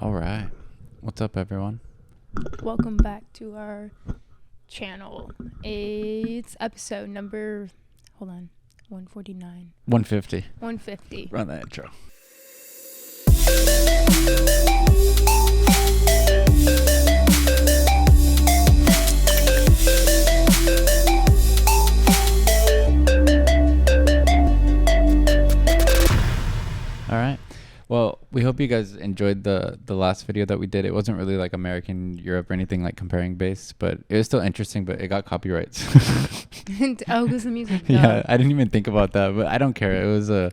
All right. What's up, everyone? Welcome back to our channel. It's episode number, 149. 150. 150. Run the intro. All right. Well, we hope you guys enjoyed the last video that we did. It wasn't really like American, Europe, or anything like comparing bass, but it was still interesting, but it got copyrights. Oh, because the music. Yeah, I didn't even think about that, but I don't care. It was a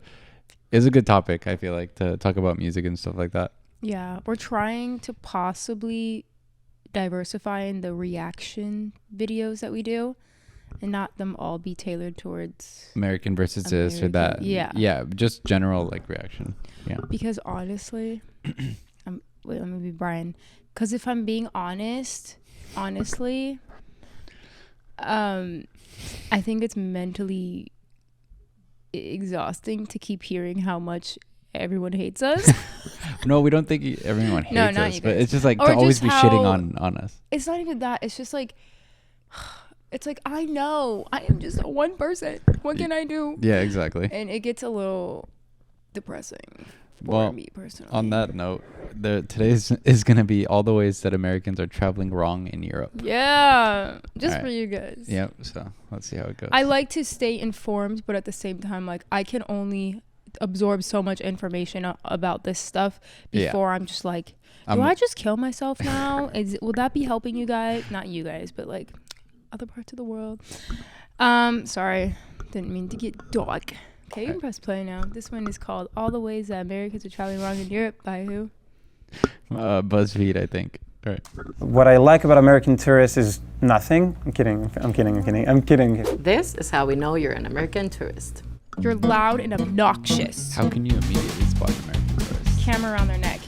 good topic, I feel like, to talk about music and stuff like that. Yeah, we're trying to possibly diversify in the reaction videos that we do and not them all be tailored towards American versus this or that. Yeah, just general like reaction. Yeah. Because honestly, wait, let me be Brian. Because if I'm being honestly, I think it's mentally exhausting to keep hearing how much everyone hates us. No, we don't think everyone hates not us, you but guys. it's just like Or to always just be shitting on us. It's not even that. It's just like, it's like, I know I am just one person. What can I do? Yeah, exactly. And it gets a little depressing for me personally. On that note, today's is going to be all the ways that Americans are traveling wrong in Europe. Yeah, just All for right. you guys. Yep, so let's see how it goes. I like to stay informed, but at the same time, like, I can only absorb so much information about this stuff before I'm just like, do I just kill myself now? Will that be helping you guys? Not you guys, but like other parts of the world. Sorry, didn't mean to get dark. Okay, you can press play now. This one is called All the Ways That Americans Are Traveling Wrong in Europe by who? BuzzFeed, I think. All right. What I like about American tourists is nothing. I'm kidding. This is how we know you're an American tourist. You're loud and obnoxious. How can you immediately spot American tourists? Camera around their neck.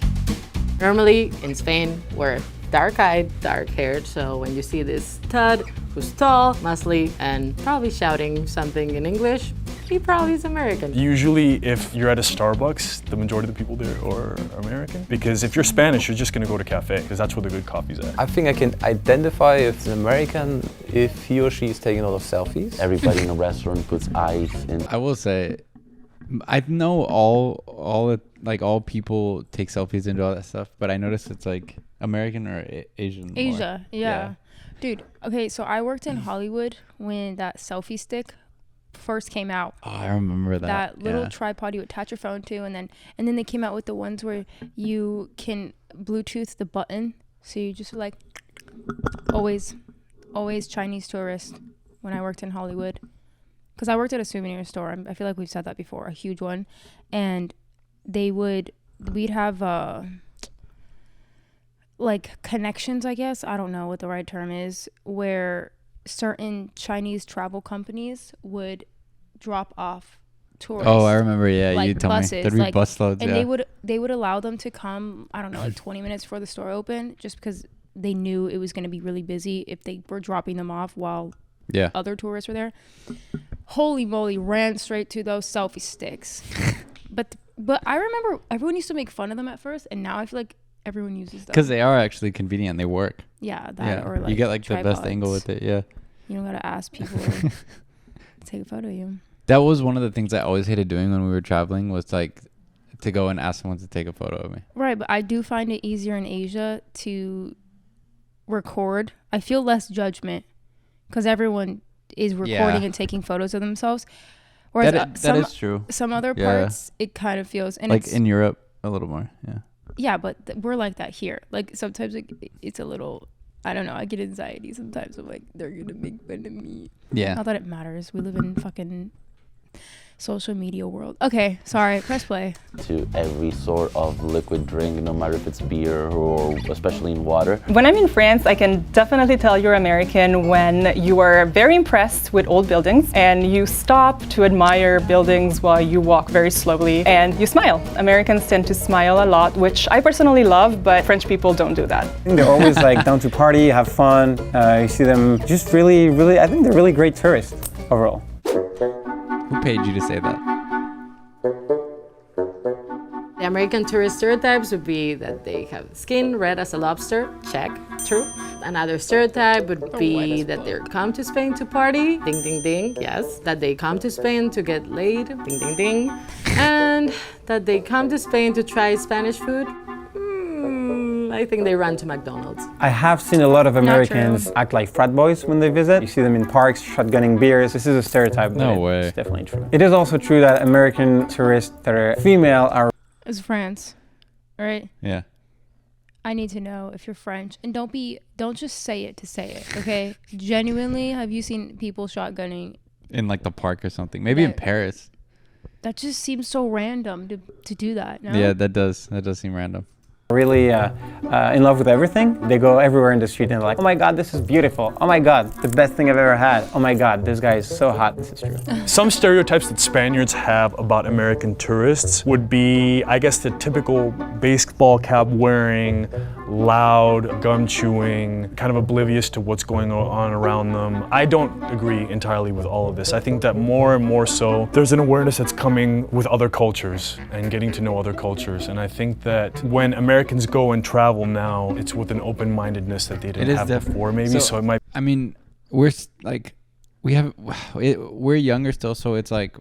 Normally in Spain, we're dark-eyed, dark-haired, so when you see this stud who's tall, muscly, and probably shouting something in English, he probably is American. Usually, if you're at a Starbucks, the majority of the people there are American. Because if you're Spanish, you're just gonna go to cafe, because that's where the good coffee's at. I think I can identify if it's an American if he or she is taking a lot of selfies. Everybody in a restaurant puts eyes in. I will say, I know all people take selfies and do all that stuff, but I noticed it's like American or Asian. Asia, more. yeah. Dude, okay, so I worked in Hollywood when that selfie stick first came out. Oh, I remember that. That little tripod you attach your phone to, and then they came out with the ones where you can Bluetooth the button, so you just like always Chinese tourist when I worked in Hollywood, because I worked at a souvenir store. I feel like we've said that before, a huge one, and we'd have like connections, I guess, I don't know what the right term is, where certain Chinese travel companies would drop off tourists. Oh, I remember. Yeah, like you told buses, me there'd be bus loads. And they would allow them to come, I don't know, like 20 minutes before the store opened, just because they knew it was going to be really busy if they were dropping them off while other tourists were there. Holy moly, ran straight to those selfie sticks. But I remember everyone used to make fun of them at first, and now I feel like everyone uses them. Because they are actually convenient. They work. Yeah, or like you get like tripods. the best angle with it. Yeah. You don't gotta ask people to take a photo of you. That was one of the things I always hated doing when we were traveling, was like to go and ask someone to take a photo of me. Right, but I do find it easier in Asia to record. I feel less judgment because everyone is recording and taking photos of themselves. Whereas that is true. Some other parts, it kind of feels, and like it's, in Europe a little more. Yeah. Yeah, but we're like that here. Like sometimes it's a little, I don't know, I get anxiety sometimes. I'm like, they're gonna make fun of me. Yeah. Not that it matters. We live in fucking social media world. Okay, sorry, press play. To every sort of liquid drink, no matter if it's beer or especially in water. When I'm in France, I can definitely tell you're American when you are very impressed with old buildings and you stop to admire buildings while you walk very slowly and you smile. Americans tend to smile a lot, which I personally love, but French people don't do that. I think they're always like down to party, have fun. You see them just really, I think they're really great tourists overall. Who paid you to say that? The American tourist stereotypes would be that they have skin red as a lobster. Check. True. Another stereotype would be that they come to Spain to party. Ding, ding, ding. Yes. That they come to Spain to get laid. Ding, ding, ding. And that they come to Spain to try Spanish food. I think they run to McDonald's. I have seen a lot of Americans act like frat boys when they visit. You see them in parks shotgunning beers. This is a stereotype. No way. It's definitely true. It is also true that American tourists that are female are... It's France, right? Yeah. I need to know if you're French, and don't just say it to say it, okay? Genuinely, have you seen people shotgunning In like the park or something? Maybe in Paris. That just seems so random to do that. No? Yeah, that does seem random. Really in love with everything. They go everywhere in the street and they're like, oh my God, this is beautiful. Oh my God, the best thing I've ever had. Oh my God, this guy is so hot. This is true. Some stereotypes that Spaniards have about American tourists would be, I guess, the typical baseball cap wearing, loud, gum chewing, kind of oblivious to what's going on around them. I don't agree entirely with all of this. I think that more and more so, there's an awareness that's coming with other cultures and getting to know other cultures. And I think that when Americans go and travel now, it's with an open-mindedness that they didn't have before, maybe. So it might. I mean, we're like, we're younger still, so it's like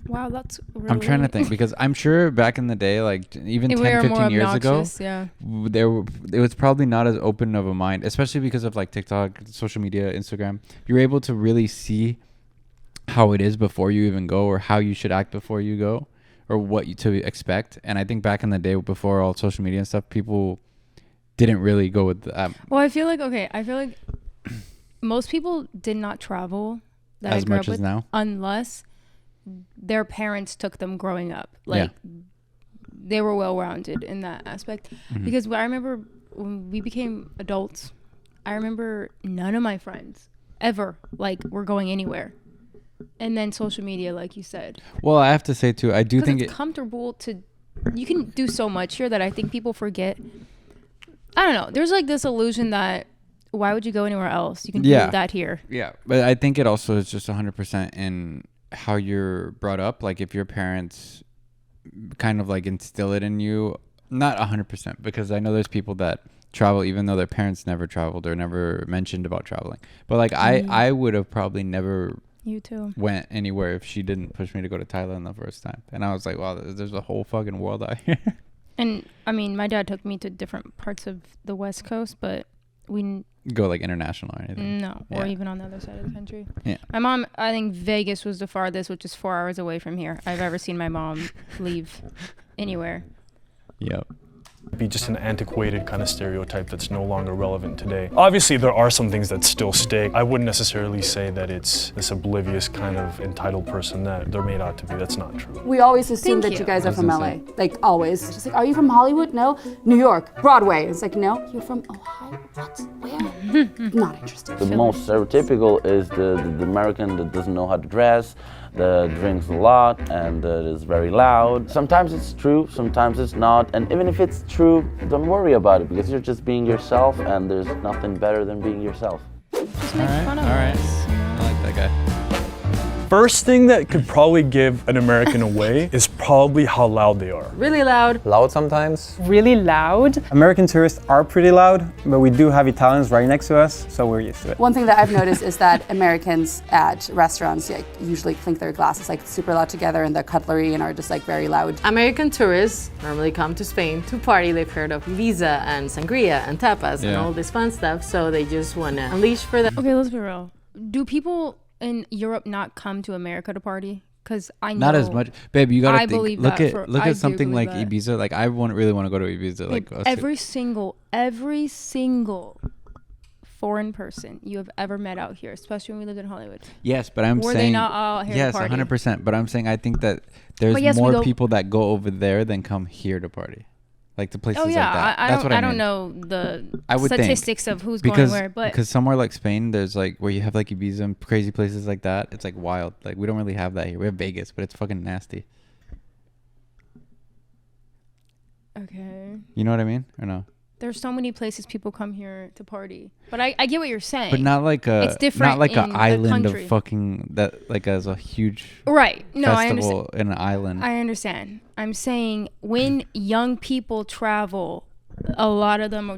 Wow, that's really... I'm trying to think, because I'm sure back in the day, like even 10, 15 years ago, yeah. it was probably not as open of a mind, especially because of like TikTok, social media, Instagram. You're able to really see how it is before you even go, or how you should act before you go, or what you to expect. And I think back in the day, before all social media and stuff, people didn't really go with that. Well, I feel like most people did not travel that as I grew much up as with, now, unless their parents took them growing up. Like, they were well-rounded in that aspect. Mm-hmm. Because I remember when we became adults, I remember none of my friends ever were going anywhere. And then social media, like you said. Well, I have to say too, I do think it's comfortable to, you can do so much here that I think people forget. I don't know. There's like this illusion that why would you go anywhere else? You can do that here. Yeah, but I think it also is just 100% in how you're brought up. Like if your parents kind of like instill it in you, not 100%, because I know there's people that travel even though their parents never traveled or never mentioned about traveling. But like I would have probably never went anywhere if she didn't push me to go to Thailand the first time. And I was like, wow, there's a whole fucking world out here. And I mean, my dad took me to different parts of the West Coast, but we go like international or anything. No, or even on the other side of the country. Yeah. My mom, I think Vegas was the farthest, which is 4 hours away from here, I've ever seen my mom leave anywhere. Yep. Be just an antiquated kind of stereotype that's no longer relevant today. Obviously, there are some things that still stick. I wouldn't necessarily say that it's this oblivious kind of entitled person that they're made out to be. That's not true. We always assume that you guys are from LA. Like, always. It's just like, are you from Hollywood? No. New York. Broadway. It's like, no. You're from Ohio? What? Where? Not interested. The most stereotypical is the American that doesn't know how to dress, that drinks a lot, and that is very loud. Sometimes it's true, sometimes it's not. And even if it's true, don't worry about it, because you're just being yourself, and there's nothing better than being yourself. Just make fun of us. I like that guy. First thing that could probably give an American away is probably how loud they are. Really loud. Loud sometimes. Really loud. American tourists are pretty loud, but we do have Italians right next to us, so we're used to it. One thing that I've noticed is that Americans at restaurants usually clink their glasses like super loud together, and the cutlery, and are just like very loud. American tourists normally come to Spain to party. They've heard of Visa and sangria and tapas and all this fun stuff, so they just want to unleash for them. Okay, let's be real. Do people in Europe not come to America to party? Because I know not as much, babe. You gotta think. Look I at something like that. Ibiza. Like I really want to go to Ibiza. Babe, Like every single foreign person you have ever met out here, especially when we lived in Hollywood. Yes, but I'm were saying they not all here yes, to party? 100%. But I'm saying I think that there's more people that go over there than come here to party. Like the places like that. I don't know the statistics of who's because, going where, but because somewhere like Spain, there's like where you have like Ibiza and crazy places like that. It's like wild. Like we don't really have that here. We have Vegas, but it's fucking nasty. Okay. You know what I mean, or no? there's so many places people come here to party. But I get what you're saying. But not like a, it's different not like in an island the of country. fucking that, like as a huge right. No, I festival understand. in an island. I understand. I'm saying when young people travel, a lot of them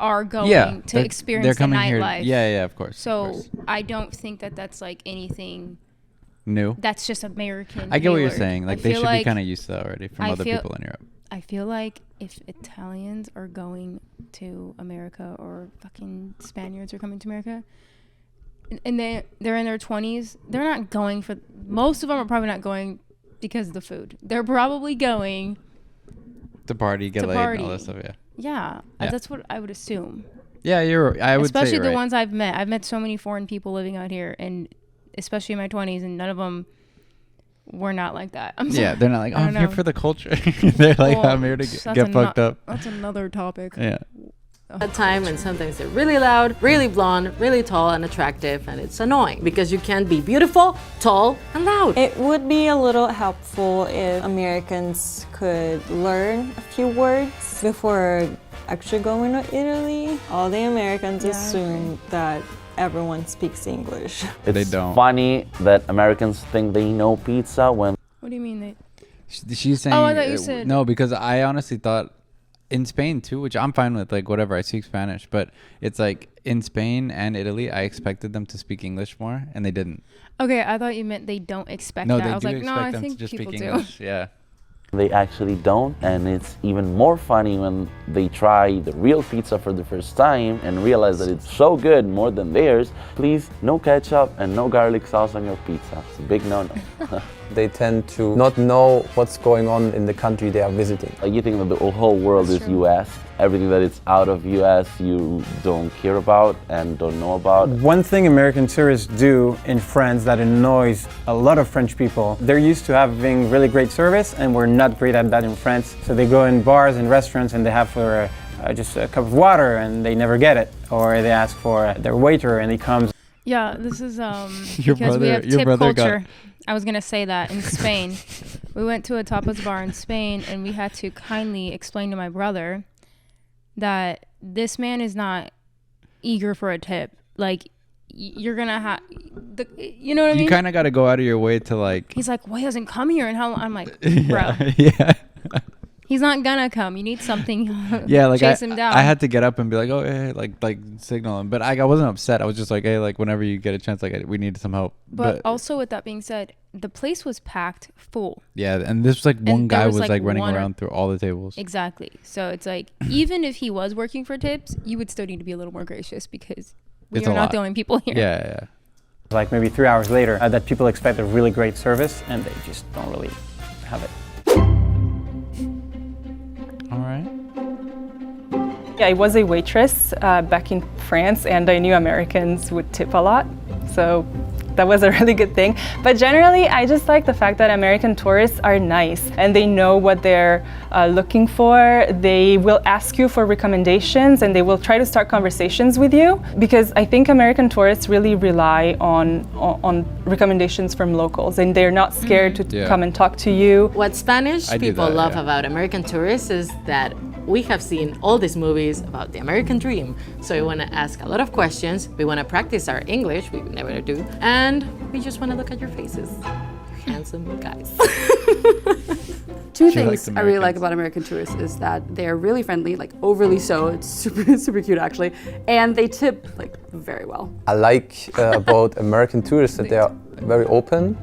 are going to experience they're coming the nightlife. Here. Yeah, of course. So of course. I don't think that that's like anything new. that's just American. I get what you're tailored. saying. Like they should be kind of used to that already from other people in Europe. I feel like if Italians are going to America or fucking Spaniards are coming to America and they're in their 20s, they're not going for, most of them are probably not going because of the food. They're probably going to party, get laid, and all that stuff, Yeah, that's what I would assume. Yeah, I would especially say the ones I've met. I've met so many foreign people living out here, and especially in my 20s, and none of them were not like that. Yeah, they're not like, oh, I'm here for the culture. They're like, I'm here to get fucked up. That's another topic. Yeah. At time, and sometimes they're really loud, really blonde, really tall and attractive, and it's annoying because you can't be beautiful, tall, and loud. It would be a little helpful if Americans could learn a few words before actually going to Italy. All the Americans assume that everyone speaks English. It's funny that Americans think they know pizza when... What do you mean? She's saying... Oh, I thought you said... No, because I honestly thought in Spain too, which I'm fine with, like whatever, I speak Spanish, but it's like in Spain and Italy, I expected them to speak English more, and they didn't. Okay, I thought you meant they don't expect that. I No, was they do like, expect no, I them think to just people speak do. English. Yeah. They actually don't, and it's even more funny when they try the real pizza for the first time and realize that it's so good, more than theirs. Please, no ketchup and no garlic sauce on your pizza. It's a big no-no. They tend to not know what's going on in the country they are visiting. You think that the whole world is US. Everything that is out of US you don't care about and don't know about. One thing American tourists do in France that annoys a lot of French people, they're used to having really great service, and we're not great at that in France. So they go in bars and restaurants and they have for just a cup of water and they never get it. Or they ask for their waiter and he comes. Yeah, this is Your because we brother- have your tip brother culture. I was gonna say that in Spain, we went to a tapas bar in Spain, and we had to kindly explain to my brother that this man is not eager for a tip. Like, you're gonna have, you know what I mean? You kind of got to go out of your way to like. He's like, well, he hasn't come here in how long? I'm like, bro, Yeah. he's not gonna come. You need something. Yeah, like chase him down. I had to get up and be like, oh, hey, like signal him. But I wasn't upset. I was just like, hey, like whenever you get a chance, like we need some help. But also, with that being said, the place was packed full. Yeah, and this was like one guy was like running one around through all the tables. Exactly. So it's like, even if he was working for tips, you would still need to be a little more gracious because we It's are a not lot. the only people here. Yeah. Like maybe 3 hours later, that people expect a really great service and they just don't really have it. All right. Yeah, I was a waitress back in France, and I knew Americans would tip a lot, so that was a really good thing. But generally, I just like the fact that American tourists are nice and they know what they're looking for. They will ask you for recommendations and they will try to start conversations with you, because I think American tourists really rely on recommendations from locals, and they're not scared to come and talk to you. What Spanish people love yeah. about American tourists is that we have seen all these movies about the American dream. So we want to ask a lot of questions, we want to practice our English, we never do, and we just want to look at your faces. You're handsome guys. Two She likes things I really like Americans. about American tourists is that they're really friendly, like overly so. It's super cute actually, and they tip like very well. I like about American tourists that they are very open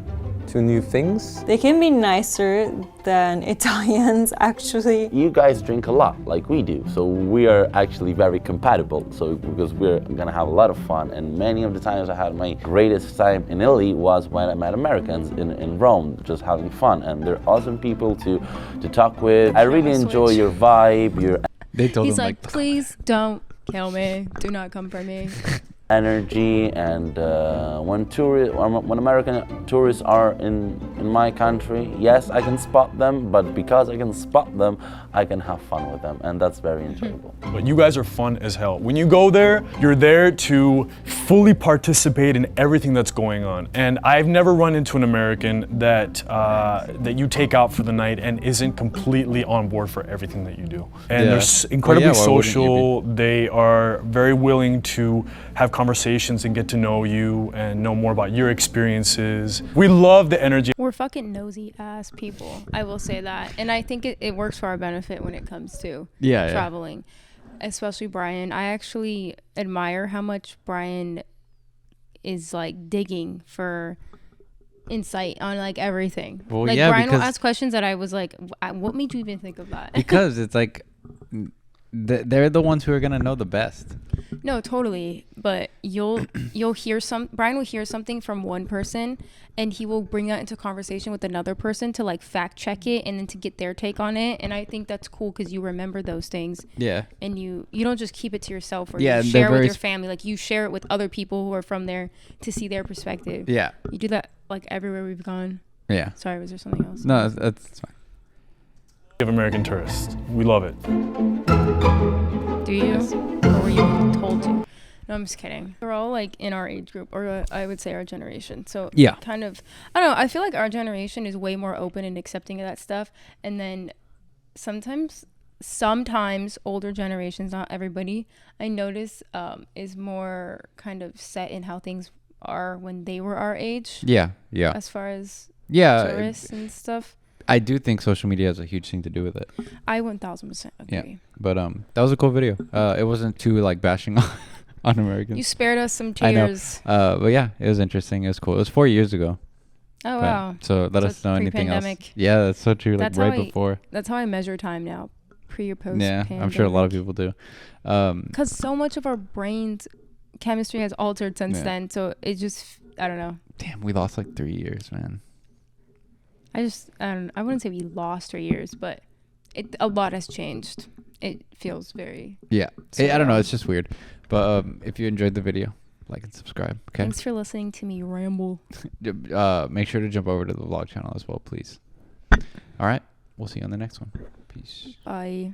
to new things. They can be nicer than Italians, actually. You guys drink a lot, like we do, so we are actually very compatible. So because we're gonna have a lot of fun, and many of the times I had my greatest time in Italy was when I met Americans in Rome, just having fun, and they're awesome people to talk with. I really enjoy your vibe. They told He's him like, please don't kill me. Do not come for me. energy, and when American tourists are in my country, yes, I can spot them, but because I can spot them, I can have fun with them, and that's very enjoyable. But you guys are fun as hell. When you go there, you're there to fully participate in everything that's going on. And I've never run into an American that that you take out for the night and isn't completely on board for everything that you do. And they're incredibly social. They are very willing to have conversations and get to know you and know more about your experiences. We love the energy. We're fucking nosy ass people. I will say that. And I think it works for our benefit when it comes to traveling. Especially Brian. I actually admire how much Brian is like digging for insight on like everything. Well, like Brian will ask questions that I was like, what made you even think of that? Because it's like they're the ones who are gonna know the best. No, totally. But you'll hear Brian will hear something from one person, and he will bring that into conversation with another person to like fact check it and then to get their take on it. And I think that's cool because you remember those things. Yeah. And you don't just keep it to yourself or you share it with your family. Like you share it with other people who are from there to see their perspective. Yeah. You do that like everywhere we've gone. Yeah. Sorry, was there something else? No, that's fine. We have American tourists. We love it. Do you? Or were you told to? No, I'm just kidding. We're all like in our age group, or I would say our generation. So yeah, kind of, I don't know. I feel like our generation is way more open and accepting of that stuff. And then sometimes older generations, not everybody, I notice is more kind of set in how things are when they were our age. Yeah, yeah. As far as tourists and stuff. I do think social media has a huge thing to do with it. I 1000% agree. Yeah, but that was a cool video. It wasn't too like bashing on Americans. You spared us some tears. I know. But yeah, it was interesting. It was cool. It was 4 years ago. Oh wow! So let us know anything else. Yeah, that's so true. Like right before. That's how I measure time now, pre or post. Yeah, I'm sure a lot of people do. Because so much of our brains chemistry has altered since then. So it just, I don't know. Damn, we lost like 3 years, man. I wouldn't say we lost 3 years, but a lot has changed. It feels very... Yeah. Hey, I don't know. It's just weird. But if you enjoyed the video, like and subscribe. Okay. Thanks for listening to me ramble. Make sure to jump over to the vlog channel as well, please. All right. We'll see you on the next one. Peace. Bye.